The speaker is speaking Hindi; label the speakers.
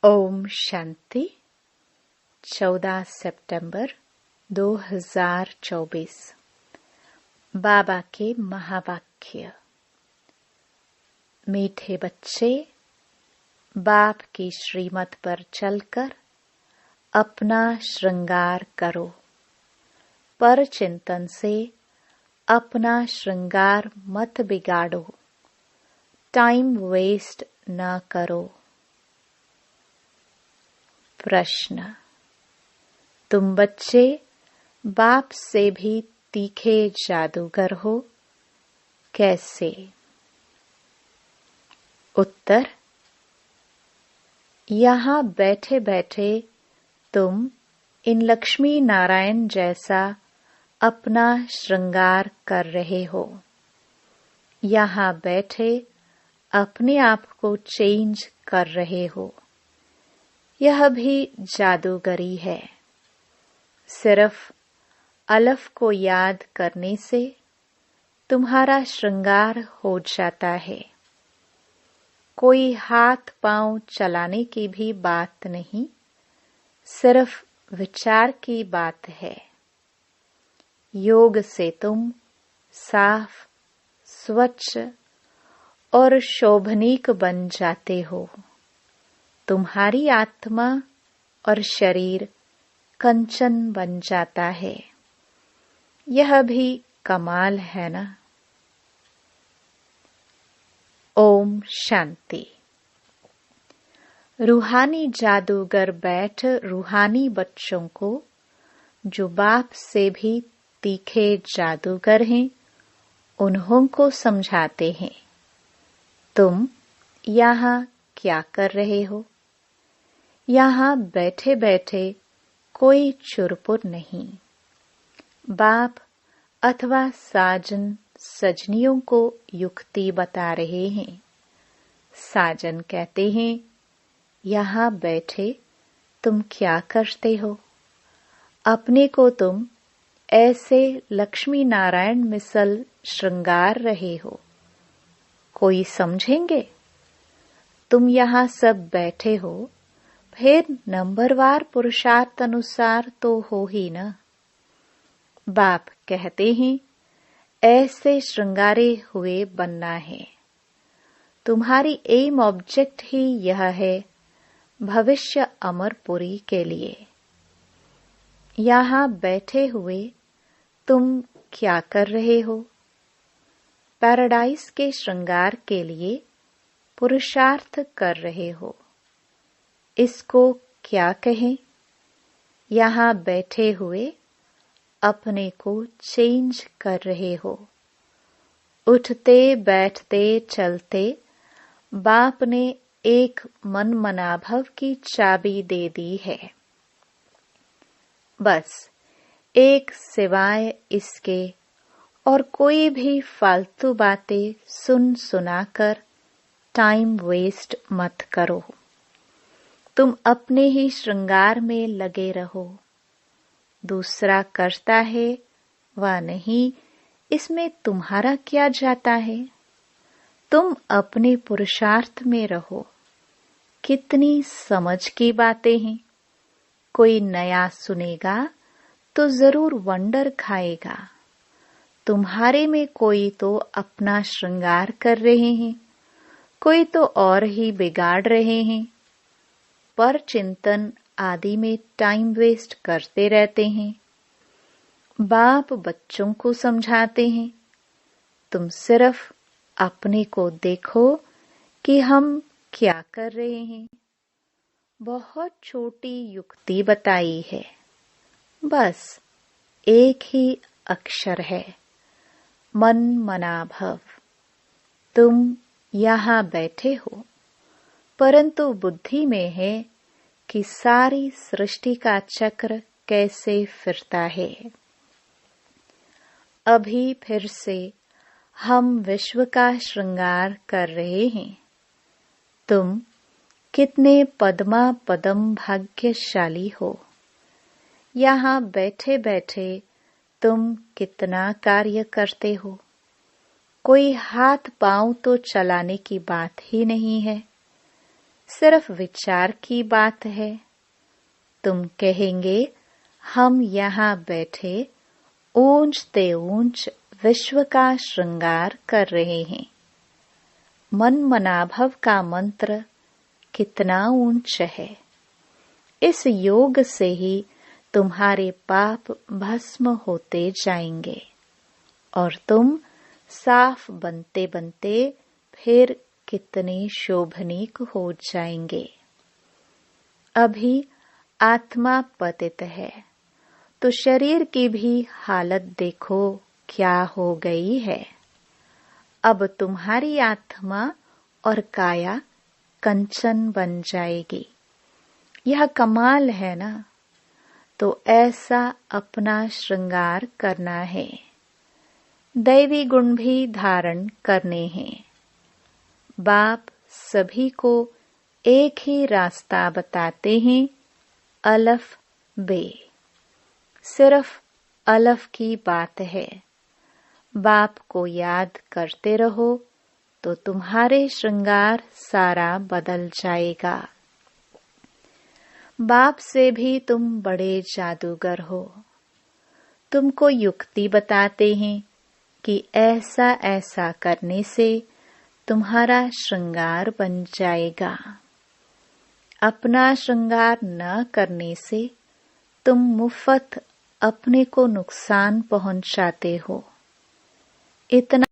Speaker 1: ओम शांति। 14 सितंबर 2024। बाबा के महावाक्य। मीठे बच्चे, बाप की श्रीमत पर चलकर अपना श्रृंगार करो। पर चिंतन से अपना श्रृंगार मत बिगाड़ो। टाइम वेस्ट न करो। प्रश्न। तुम बच्चे बाप से भी तीखे जादूगर हो, कैसे? उत्तर। यहाँ बैठे बैठे तुम इन लक्ष्मी नारायण जैसा अपना श्रृंगार कर रहे हो। यहाँ बैठे अपने आप को चेंज कर रहे हो। यह भी जादूगरी है। सिर्फ अलफ को याद करने से तुम्हारा श्रृंगार हो जाता है। कोई हाथ पांव चलाने की भी बात नहीं, सिर्फ विचार की बात है। योग से तुम साफ, स्वच्छ और शोभनीक बन जाते हो। तुम्हारी आत्मा और शरीर कंचन बन जाता है। यह भी कमाल है ना? ओम शांति। रूहानी जादूगर बैठ रूहानी बच्चों को, जो बाप से भी तीखे जादूगर हैं, उन्हों को समझाते हैं। तुम यहाँ क्या कर रहे हो? यहाँ बैठे बैठे कोई चुरपुर नहीं। बाप अथवा साजन सजनियों को युक्ति बता रहे हैं। साजन कहते हैं, यहाँ बैठे तुम क्या करते हो? अपने को तुम ऐसे लक्ष्मी नारायण मिसल श्रृंगार रहे हो। कोई समझेंगे? तुम यहाँ सब बैठे हो, फिर नंबरवार पुरुषार्थ अनुसार तो हो ही न। बाप कहते हैं, ऐसे श्रृंगारे हुए बनना है। तुम्हारी एम ऑब्जेक्ट ही यह है, भविष्य अमरपुरी के लिए। यहाँ बैठे हुए तुम क्या कर रहे हो? पैराडाइज के श्रृंगार के लिए पुरुषार्थ कर रहे हो। इसको क्या कहें? यहाँ बैठे हुए अपने को चेंज कर रहे हो। उठते बैठते चलते बाप ने एक मन मनाभव की चाबी दे दी है। बस एक सिवाय इसके और कोई भी फालतू बातें सुन सुनाकर टाइम वेस्ट मत करो। तुम अपने ही श्रृंगार में लगे रहो। दूसरा करता है व नहीं, इसमें तुम्हारा क्या जाता है? तुम अपने पुरुषार्थ में रहो। कितनी समझ की बातें हैं। कोई नया सुनेगा तो जरूर वंडर खाएगा। तुम्हारे में कोई तो अपना श्रृंगार कर रहे हैं, कोई तो और ही बिगाड़ रहे हैं। पर चिंतन आदि में टाइम वेस्ट करते रहते हैं। बाप बच्चों को समझाते हैं, तुम सिर्फ अपने को देखो कि हम क्या कर रहे हैं। बहुत छोटी युक्ति बताई है। बस एक ही अक्षर है, मन मनाभव। तुम यहाँ बैठे हो, परंतु बुद्धि में है कि सारी सृष्टि का चक्र कैसे फिरता है। अभी फिर से हम विश्व का श्रृंगार कर रहे हैं। तुम कितने पद्मा पदम भाग्यशाली हो। यहाँ बैठे बैठे तुम कितना कार्य करते हो। कोई हाथ पांव तो चलाने की बात ही नहीं है। सिर्फ विचार की बात है। तुम कहेंगे हम यहाँ बैठे ऊंच ते ऊंच विश्व का श्रृंगार कर रहे हैं। मन मनाभव का मंत्र कितना ऊंच है। इस योग से ही तुम्हारे पाप भस्म होते जाएंगे और तुम साफ बनते बनते फिर कितने शोभनीक हो जाएंगे। अभी आत्मा पतित है तो शरीर की भी हालत देखो क्या हो गई है। अब तुम्हारी आत्मा और काया कंचन बन जाएगी। यह कमाल है ना। तो ऐसा अपना श्रृंगार करना है। दैवी गुण भी धारण करने हैं। बाप सभी को एक ही रास्ता बताते हैं, अलफ बे। सिर्फ अलफ की बात है। बाप को याद करते रहो तो तुम्हारे श्रृंगार सारा बदल जाएगा। बाप से भी तुम बड़े जादूगर हो। तुमको युक्ति बताते हैं कि ऐसा ऐसा करने से तुम्हारा श्रृंगार बन जाएगा। अपना श्रृंगार न करने से तुम मुफ्त अपने को नुकसान पहुंचाते हो। इतना